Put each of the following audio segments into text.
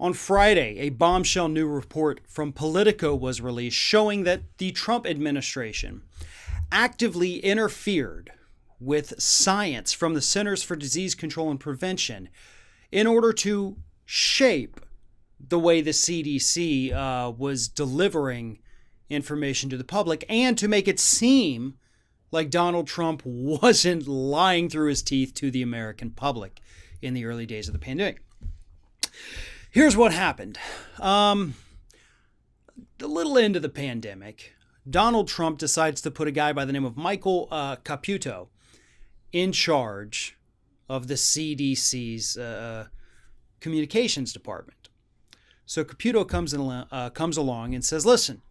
On Friday, a bombshell new report from Politico was released showing that the Trump administration actively interfered with science from the Centers for Disease Control and Prevention in order to shape the way the CDC was delivering information to the public and to make it seem like Donald Trump wasn't lying through his teeth to the American public in the early days of the pandemic. Here's what happened. The little end of the pandemic, Donald Trump decides to put a guy by the name of Michael Caputo in charge of the CDC's communications department. So Caputo comes along and says, listen,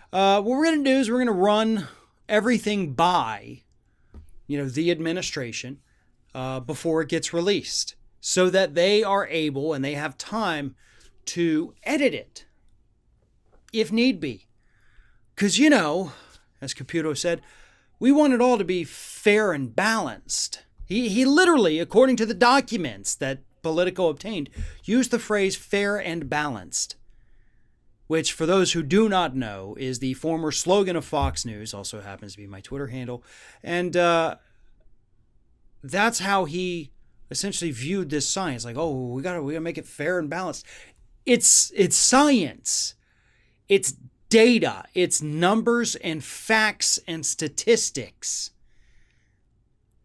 what we're going to do is we're going to run everything by, the administration before it gets released, so that they are able and they have time to edit it if need be. Because, as Caputo said, we want it all to be fair and balanced. He literally, according to the documents that Politico obtained, used the phrase fair and balanced, which, for those who do not know, is the former slogan of Fox News, also happens to be my Twitter handle. And that's how he essentially viewed this science. Like, we gotta make it fair and balanced. It's science. It's data. It's numbers and facts and statistics.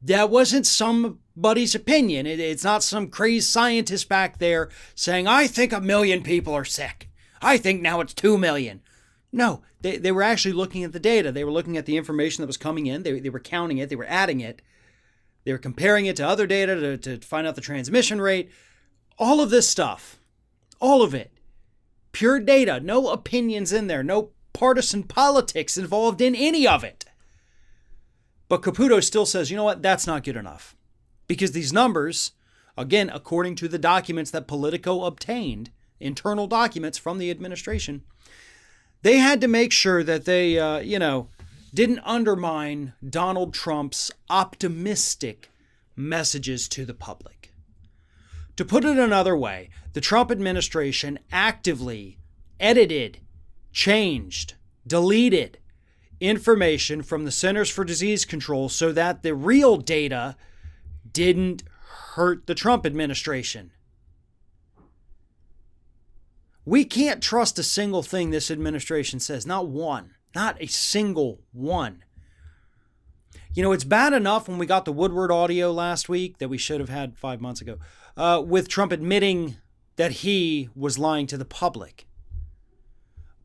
That wasn't somebody's opinion. It's not some crazy scientist back there saying, I think 1 million people are sick. I think now it's 2 million. No, they were actually looking at the data. They were looking at the information that was coming in. They were counting it. They were adding it. They were comparing it to other data to find out the transmission rate. All of this stuff. All of it. Pure data. No opinions in there. No partisan politics involved in any of it. But Caputo still says, you know what? That's not good enough. Because these numbers, again, according to the documents that Politico obtained, internal documents from the administration, they had to make sure that they, didn't undermine Donald Trump's optimistic messages to the public. To put it another way, the Trump administration actively edited, changed, deleted information from the Centers for Disease Control so that the real data didn't hurt the Trump administration. We can't trust a single thing this administration says, not one. Not a single one. It's bad enough when we got the Woodward audio last week that we should have had 5 months ago, with Trump admitting that he was lying to the public.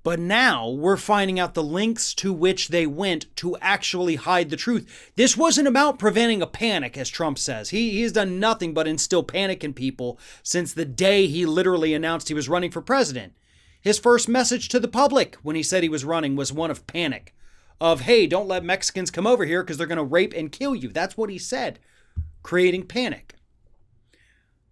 But now we're finding out the lengths to which they went to actually hide the truth. This wasn't about preventing a panic, as Trump says. He has done nothing but instill panic in people since the day he literally announced he was running for president. His first message to the public when he said he was running was one of panic. Of, hey, don't let Mexicans come over here because they're going to rape and kill you. That's what he said, creating panic.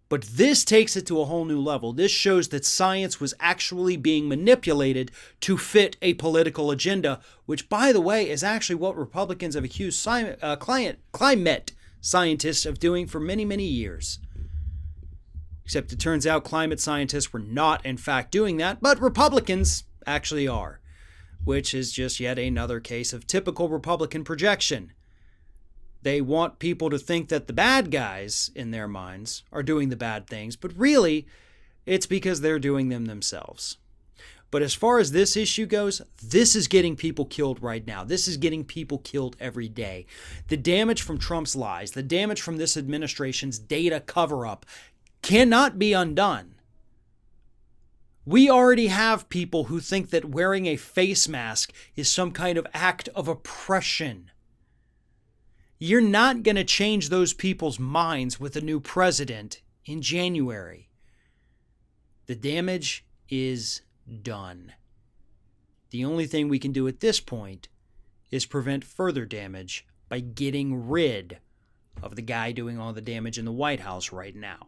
But this takes it to a whole new level. This shows that science was actually being manipulated to fit a political agenda, which, by the way, is actually what Republicans have accused climate scientists of doing for many, many years. Except it turns out climate scientists were not, in fact, doing that, but Republicans actually are, which is just yet another case of typical Republican projection. They want people to think that the bad guys, in their minds, are doing the bad things, but really, it's because they're doing them themselves. But as far as this issue goes, this is getting people killed right now. This is getting people killed every day. The damage from Trump's lies, the damage from this administration's data cover-up, cannot be undone. We already have people who think that wearing a face mask is some kind of act of oppression. You're not going to change those people's minds with a new president in January. The damage is done. The only thing we can do at this point is prevent further damage by getting rid of the guy doing all the damage in the White House right now.